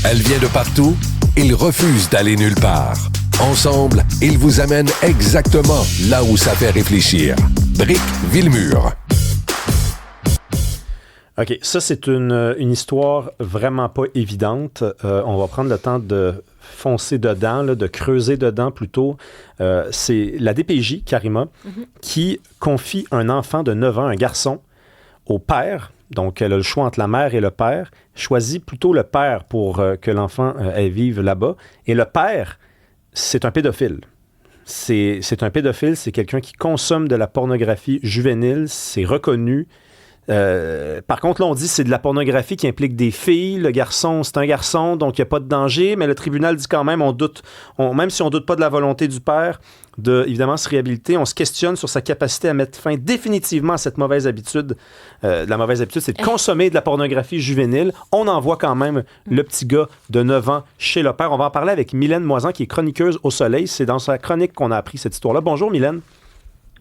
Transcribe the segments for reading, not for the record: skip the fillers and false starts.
Elle vient de partout, ils refusent d'aller nulle part. Ensemble, ils vous amènent exactement là où ça fait réfléchir. Brick Villemur. OK, ça, c'est une histoire vraiment pas évidente. On va prendre le temps de foncer dedans, là, de creuser dedans plutôt. C'est la DPJ, Karima, qui confie un enfant de 9 ans, un garçon, au père. Donc, elle a le choix entre la mère et le père. Choisit plutôt le père pour que l'enfant vive là-bas. Et le père, c'est un pédophile. C'est un pédophile, c'est quelqu'un qui consomme de la pornographie juvénile. C'est reconnu. Par contre, là, on dit que c'est de la pornographie qui implique des filles. Le garçon, c'est un garçon, donc il n'y a pas de danger. Mais le tribunal dit quand même, même si on ne doute pas de la volonté du père de, évidemment, se réhabiliter, on se questionne sur sa capacité à mettre fin définitivement à cette mauvaise habitude. La mauvaise habitude, c'est de consommer de la pornographie juvénile. On envoie quand même le petit gars de 9 ans chez le père. On va en parler avec Mylène Moisan, qui est chroniqueuse au Soleil. C'est dans sa chronique qu'on a appris cette histoire-là. Bonjour, Mylène.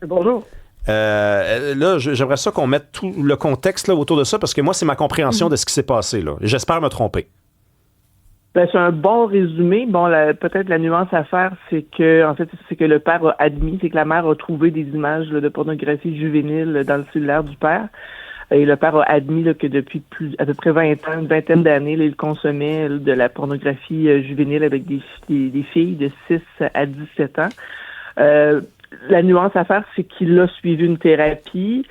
Bonjour. Là, j'aimerais ça qu'on mette tout le contexte là, autour de ça, parce que moi, c'est ma compréhension de ce qui s'est passé. Là. J'espère me tromper. Ben, c'est un bon résumé. Bon, peut-être la nuance à faire, c'est que le père a admis, c'est que la mère a trouvé des images là, de pornographie juvénile dans le cellulaire du père. Et le père a admis là, que depuis à peu près 20 ans, une vingtaine d'années, là, il consommait de la pornographie juvénile avec des filles de 6 à 17 ans. La nuance à faire, c'est qu'il a suivi une thérapie.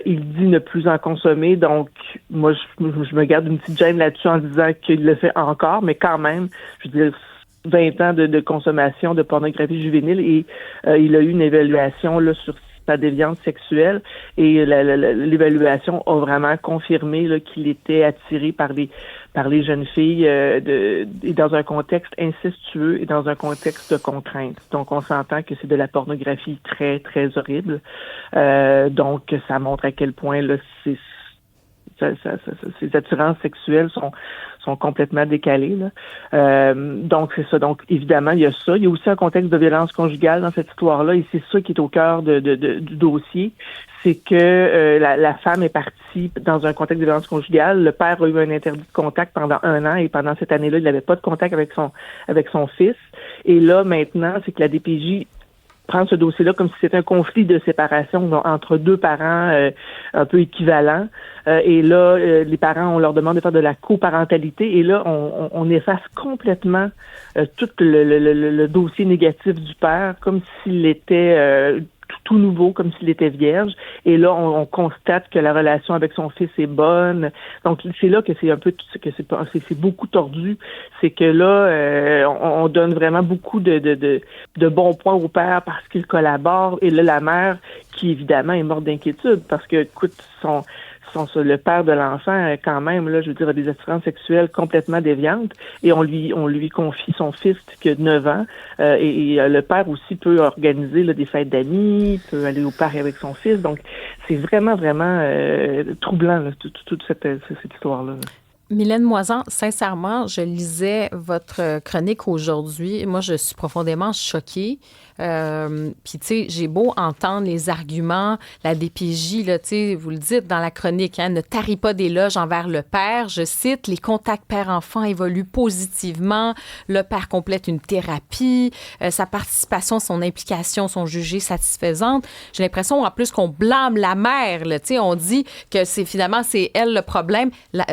Il dit ne plus en consommer. Donc, moi, je me garde une petite gêne là-dessus en disant qu'il le fait encore, mais quand même, je veux dire, 20 ans de consommation de pornographie juvénile et il a eu une évaluation là sur sa déviance sexuelle et l'évaluation a vraiment confirmé là, qu'il était attiré par les jeunes filles et dans un contexte incestueux et dans un contexte de contrainte. Donc, on s'entend que c'est de la pornographie très, très horrible. Donc, ça montre à quel point là, ces attirances sexuelles sont complètement décalées. Là. Donc, c'est ça. Donc, évidemment, il y a ça. Il y a aussi un contexte de violence conjugale dans cette histoire-là et c'est ça qui est au cœur du dossier. C'est que la femme est partie dans un contexte de violence conjugale. Le père a eu un interdit de contact pendant 1 an et pendant cette année-là, il n'avait pas de contact avec son fils. Et là, maintenant, c'est que la DPJ prend ce dossier-là comme si c'était un conflit de séparation entre deux parents un peu équivalents. Et là, les parents, on leur demande de faire de la coparentalité. Et là, on efface complètement tout le dossier négatif du père, comme s'il était tout nouveau, comme s'il était vierge. Et là, on constate que la relation avec son fils est bonne. Donc, c'est là que c'est un peu que c'est beaucoup tordu. C'est que là, on donne vraiment beaucoup de bons points au père parce qu'il collabore. Et là, la mère, qui évidemment est morte d'inquiétude parce que, écoute, le père de l'enfant, quand même, là, je veux dire, a des attirances sexuelles complètement déviantes et on lui confie son fils qui a 9 ans et le père aussi peut organiser là, des fêtes d'amis, peut aller au parc avec son fils. Donc, c'est vraiment, vraiment troublant, là, toute cette histoire-là. Mylène Moisan, sincèrement, je lisais votre chronique aujourd'hui. Moi, je suis profondément choquée. Puis, tu sais, j'ai beau entendre les arguments, la DPJ, là, tu sais, vous le dites dans la chronique, ne tarit pas d'éloges envers le père. Je cite, les contacts père-enfant évoluent positivement. Le père complète une thérapie. Sa participation, son implication sont jugées satisfaisantes. J'ai l'impression, en plus, qu'on blâme la mère, là, tu sais, on dit que finalement, c'est elle le problème. Là,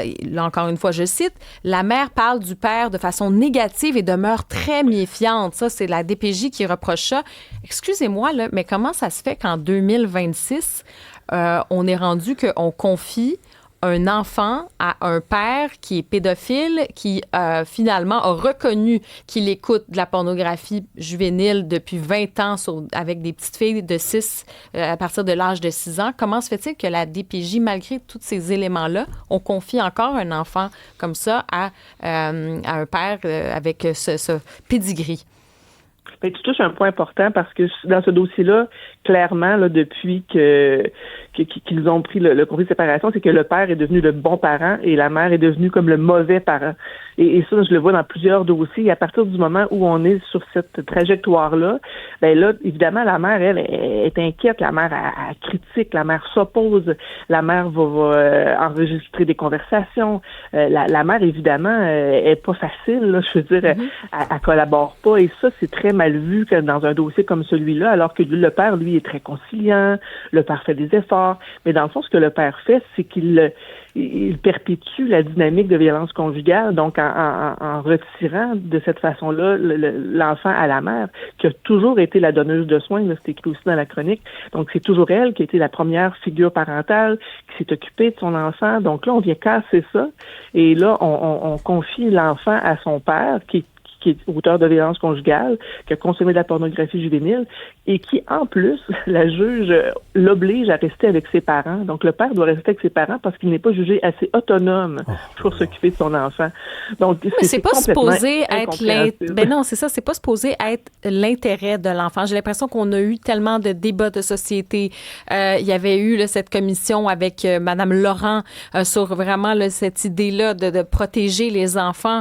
encore une fois, je cite, la mère parle du père de façon négative et demeure très méfiante. Ça, c'est la DPJ qui reproche ça. Excusez-moi, là, mais comment ça se fait qu'en 2026, on est rendu qu'on confie un enfant à un père qui est pédophile, qui finalement a reconnu qu'il écoute de la pornographie juvénile depuis 20 ans avec des petites filles de 6 à partir de l'âge de 6 ans. Comment se fait-il que la DPJ, malgré tous ces éléments-là, on confie encore un enfant comme ça à un père avec ce pedigree? Ben, tu touches un point important parce que dans ce dossier-là, clairement, là, depuis qu'ils ont pris le congé de séparation, c'est que le père est devenu le bon parent et la mère est devenue comme le mauvais parent. Et ça, je le vois dans plusieurs dossiers. Et à partir du moment où on est sur cette trajectoire-là, ben là, évidemment, la mère, elle, est inquiète, la mère elle critique, la mère s'oppose, la mère va enregistrer des conversations. La mère, évidemment, est pas facile, là, je veux dire, elle collabore pas. Et ça, c'est très mal vu que dans un dossier comme celui-là, alors que le père, lui, est très conciliant, le père fait des efforts. Mais dans le fond, ce que le père fait, c'est qu'il perpétue la dynamique de violence conjugale, donc en retirant de cette façon-là l'enfant à la mère, qui a toujours été la donneuse de soins, là, c'est écrit aussi dans la chronique. Donc, c'est toujours elle qui a été la première figure parentale, qui s'est occupée de son enfant. Donc là, on vient casser ça. Et là, on confie l'enfant à son père, qui est auteur de violence conjugale, qui a consommé de la pornographie juvénile et qui, en plus, la juge l'oblige à rester avec ses parents. Donc, le père doit rester avec ses parents parce qu'il n'est pas jugé assez autonome pour s'occuper de son enfant. Donc, c'est pas supposé être ben non, c'est ça, c'est pas supposé être l'intérêt de l'enfant. J'ai l'impression qu'on a eu tellement de débats de société. Il y avait eu là, cette commission avec Madame Laurent sur vraiment là, cette idée-là de protéger les enfants.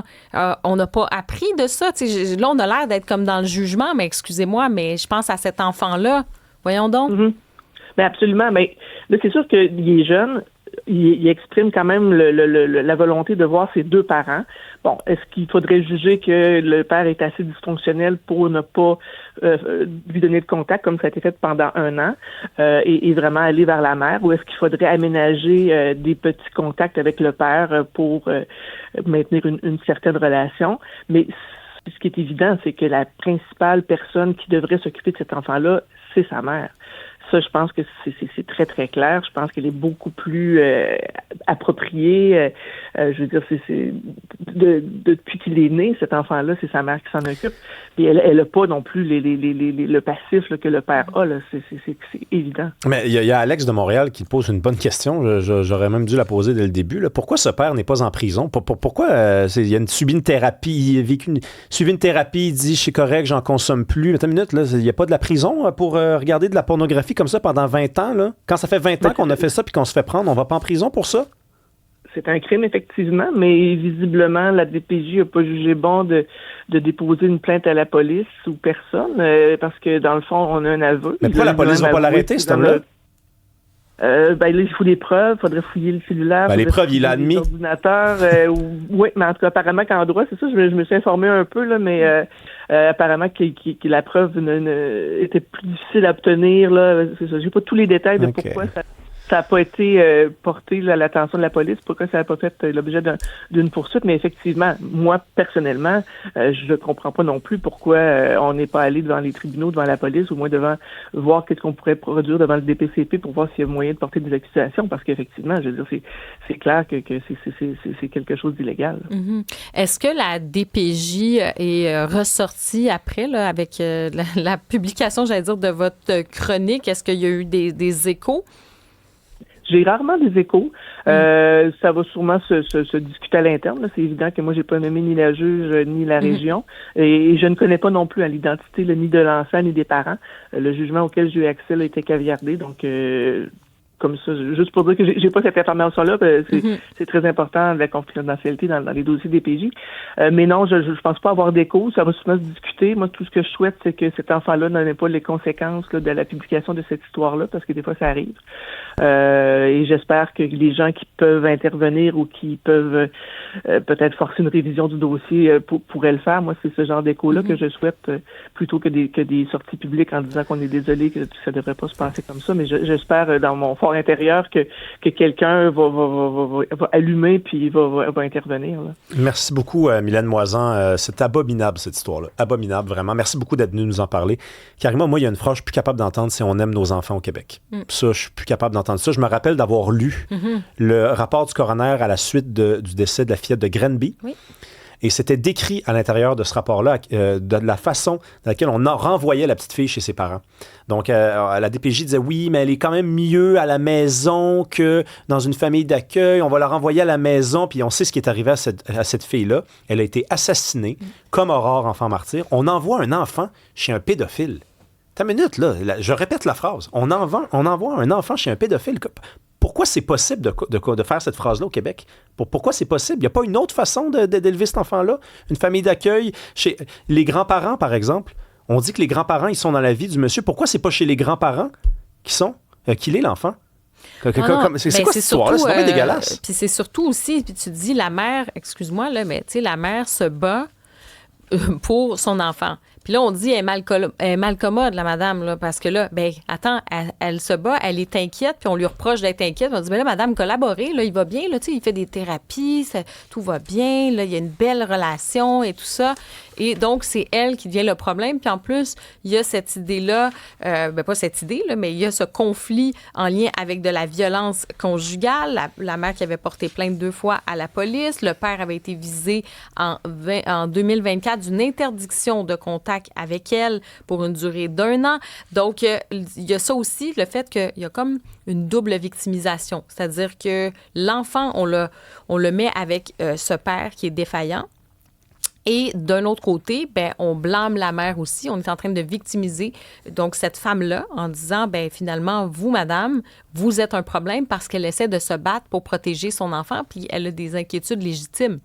On n'a pas appris de ça. Là, on a l'air d'être comme dans le jugement, mais excusez-moi, mais je pense à cet enfant-là. Voyons donc. Mm-hmm. Bien, absolument. Mais là, c'est sûr qu'il est jeune. Il exprime quand même la volonté de voir ses deux parents. Bon, est-ce qu'il faudrait juger que le père est assez dysfonctionnel pour ne pas lui donner de contact comme ça a été fait pendant 1 an et vraiment aller vers la mère, ou est-ce qu'il faudrait aménager des petits contacts avec le père pour maintenir une certaine relation? Mais ce qui est évident, c'est que la principale personne qui devrait s'occuper de cet enfant-là, c'est sa mère. Ça, je pense que c'est très, très clair. Je pense qu'elle est beaucoup plus appropriée. Je veux dire, depuis qu'il est né, cet enfant-là, c'est sa mère qui s'en occupe. Et elle n'a pas non plus le passif là, que le père a. Là. C'est évident. Mais il y a Alex de Montréal qui pose une bonne question. J'aurais même dû la poser dès le début. Là. Pourquoi ce père n'est pas en prison? Pourquoi il a subi une thérapie, suivi une thérapie, il dit « je suis correct, j'en consomme plus ». Attends une minute, il n'y a pas de la prison pour regarder de la pornographie comme ça pendant 20 ans, là? Quand ça fait 20 ans qu'on a fait ça puis qu'on se fait prendre, on va pas en prison pour ça? C'est un crime, effectivement, mais visiblement, la DPJ n'a pas jugé bon de déposer une plainte à la police ou personne, parce que, dans le fond, on a un aveu. Mais pourquoi la police ne va pas l'arrêter, cet homme-là? Là, il faut des preuves, il faudrait fouiller le cellulaire. Les preuves, il a admis. L'ordinateur, oui, mais en tout cas, apparemment qu'en droit, c'est ça, je me suis informé un peu, là, mais apparemment que la preuve était plus difficile à obtenir, là, c'est ça. J'ai pas tous les détails de pourquoi ça n'a pas été porté là, à l'attention de la police, pourquoi ça n'a pas fait l'objet d'une poursuite, mais effectivement, moi, personnellement, je ne comprends pas non plus pourquoi on n'est pas allé devant les tribunaux, devant la police, ou moins devant voir qu'est-ce qu'on pourrait produire devant le DPCP pour voir s'il y a moyen de porter des accusations, parce qu'effectivement, je veux dire, c'est clair que c'est quelque chose d'illégal. Mm-hmm. Est-ce que la DPJ est ressortie après, là, avec la publication, j'allais dire, de votre chronique? Est-ce qu'il y a eu des échos? J'ai rarement des échos. Ça va sûrement se discuter à l'interne. Là. C'est évident que moi, j'ai pas nommé ni la juge ni la région. Et je ne connais pas non plus l'identité ni de l'enfant ni des parents. Le jugement auquel j'ai eu accès a été caviardé. Donc, comme ça, juste pour dire que j'ai pas cette information-là, c'est très important, la confidentialité dans les dossiers des PJ. Mais non, je pense pas avoir d'écho, ça va souvent se discuter. Moi, tout ce que je souhaite, c'est que cet enfant-là n'en ait pas les conséquences là, de la publication de cette histoire-là, parce que des fois, ça arrive. Et j'espère que les gens qui peuvent intervenir ou qui peuvent peut-être forcer une révision du dossier pourraient le faire. Moi, c'est ce genre d'écho-là que je souhaite, plutôt que des sorties publiques en disant qu'on est désolé, que ça devrait pas se passer comme ça. Mais j'espère, dans mon fort intérieur, que quelqu'un va allumer puis va intervenir. Là. Merci beaucoup, Mylène Moisan. C'est abominable, cette histoire-là. Abominable, vraiment. Merci beaucoup d'être venu nous en parler. Karima, moi, il y a une phrase que je suis plus capable d'entendre, c'est « on aime nos enfants au Québec ». Ça, je suis plus capable d'entendre ça. Je me rappelle d'avoir lu le rapport du coroner à la suite du décès de la fillette de Granby. Oui. Et c'était décrit à l'intérieur de ce rapport-là de la façon dans laquelle on renvoyait la petite fille chez ses parents. Donc, la DPJ disait, oui, mais elle est quand même mieux à la maison que dans une famille d'accueil. On va la renvoyer à la maison. Puis on sait ce qui est arrivé à cette fille-là. Elle a été assassinée, comme Aurore, enfant martyr. On envoie un enfant chez un pédophile. T'as une minute, là. Je répète la phrase. On envoie un enfant chez un pédophile. Pourquoi c'est possible de faire cette phrase-là au Québec? Pourquoi c'est possible? Il n'y a pas une autre façon d'élever cet enfant-là? Une famille d'accueil, chez les grands-parents, par exemple. On dit que les grands-parents, ils sont dans la vie du monsieur. Pourquoi c'est pas chez les grands-parents qu'il est l'enfant? C'est quoi cette histoire-là? C'est vraiment dégueulasse. Puis c'est surtout aussi, puis tu dis, la mère, excuse-moi, là, mais tu sais, la mère se bat pour son enfant. Puis là, on dit, elle est mal commode, la madame, là, parce que là, ben attends, elle se bat, elle est inquiète, puis on lui reproche d'être inquiète. On dit, ben là, madame, collaborez, là, il va bien, là, tu sais, il fait des thérapies, tout va bien, là, il y a une belle relation et tout ça. Et donc, c'est elle qui devient le problème. Puis en plus, il y a cette idée-là, pas cette idée, là, mais il y a ce conflit en lien avec de la violence conjugale. La mère qui avait porté plainte 2 fois à la police. Le père avait été visé en 2024 d'une interdiction de contact avec elle pour une durée d'1 an. Donc, il y a ça aussi, le fait qu'il y a comme une double victimisation. C'est-à-dire que l'enfant, on le met avec ce père qui est défaillant. Et d'un autre côté, ben, on blâme la mère aussi. On est en train de victimiser donc cette femme-là en disant, ben finalement, vous, madame, vous êtes un problème parce qu'elle essaie de se battre pour protéger son enfant puis elle a des inquiétudes légitimes.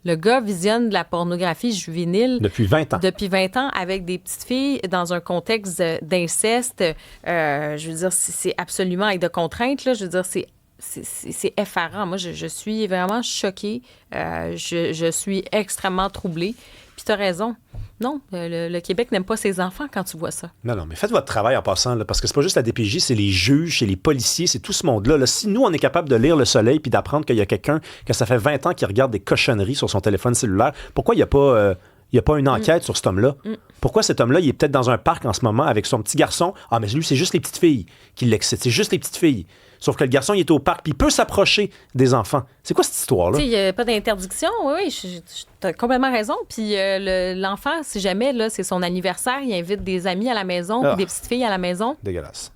Le gars visionne de la pornographie juvénile. Depuis 20 ans. Depuis 20 ans, avec des petites filles dans un contexte d'inceste. Je veux dire, c'est absolument avec de contraintes, là. Je veux dire, c'est effarant. Moi, je suis vraiment choquée. Je suis extrêmement troublée. Puis tu as raison. Non, le Québec n'aime pas ses enfants quand tu vois ça. Non, mais faites votre travail en passant, là, parce que c'est pas juste la DPJ, c'est les juges, c'est les policiers, c'est tout ce monde-là. Là. Si nous, on est capable de lire Le Soleil puis d'apprendre qu'il y a quelqu'un que ça fait 20 ans qui regarde des cochonneries sur son téléphone cellulaire, pourquoi il n'y a pas une enquête sur cet homme-là? Pourquoi cet homme-là, il est peut-être dans un parc en ce moment avec son petit garçon? Ah, mais lui, c'est juste les petites filles qui l'excitent. C'est juste les petites filles. Sauf que le garçon, il est au parc, puis il peut s'approcher des enfants. C'est quoi cette histoire-là? Tu sais, il n'y a pas d'interdiction. Oui, tu as complètement raison. Puis l'enfant, si jamais, là, c'est son anniversaire, il invite des amis à la maison, des petites filles à la maison. Dégueulasse.